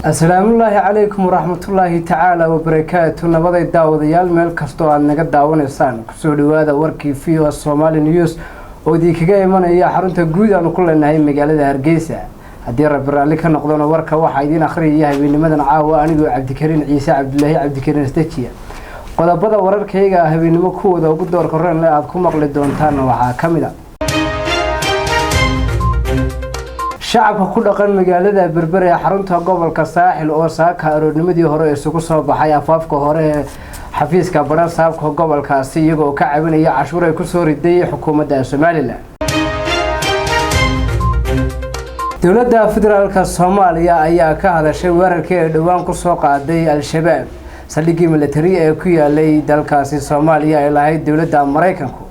Assalamu alaykum warahmatullahi ta'ala wabarakatuh. Nabaday daawadayaal meel kasto aad naga daawanaysaan ku soo dhawaada warkii fiyo Somali News oo idinkaga imanaya xarunta guud aan ku leenahay magaalada Hargeysa. Haddii Rabbi raali ka noqdona warka waxa idin akhriyahay habeennimadan caawa anigoo Cabdikariin Ciise Cabdullaahi Cabdikariin Istajiya. Qodobada wararkayga habeenimo kuwada ugu door koreen aad ku maqli doontaan waxa kamid ah shacabka ku dhaqan magaalada Berbera ee xarunta gobolka Saaxil oo saaka aroornimadii hore isugu soo baxay afaafka hore xafiiska baran saabka gobolkaasi iyagoo ka caawinaya cashuur ay ku soo riday xukuumadda Soomaaliland. Dowladda Federaalka Soomaaliya ayaa ka hadashay weerarkii ay dhawaan ku soo qaaday Al-Shabaab saldhiggii military ee ku yaalay dalkaasi Soomaaliya ee lahayd dowladda Mareykanka.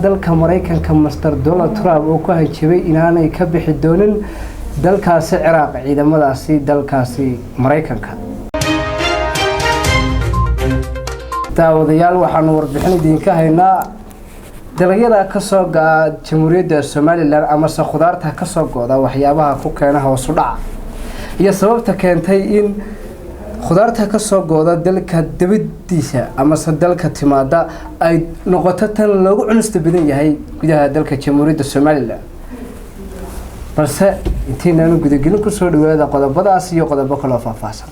dalka Mareykanka Master Donald Trump oo ku hanjabay inaanay ka bixi doonin dalkaasi Ciraaq ciidamadaasi dalkaasi Mareykanka. Daawadayaal waxaan warbixin idinka haynaa dalagyada ka soo go'a Jamhuuriyadda Soomaaliland ama khudaarta ka soo go'da waxyaabaha ku keena hoos u dhac iyo sababta keentay in khudaarta ka soo go'da dalka dibadiisa ama dalka timaada ay noqoto tan lagu cunista badan yahay gudaha dalka Jamhuuriyadda Soomaaliland. balse intiinaan gudagelin ku soo dhawaada qodobadaas iyo qodobo kale oo faahfaahsan.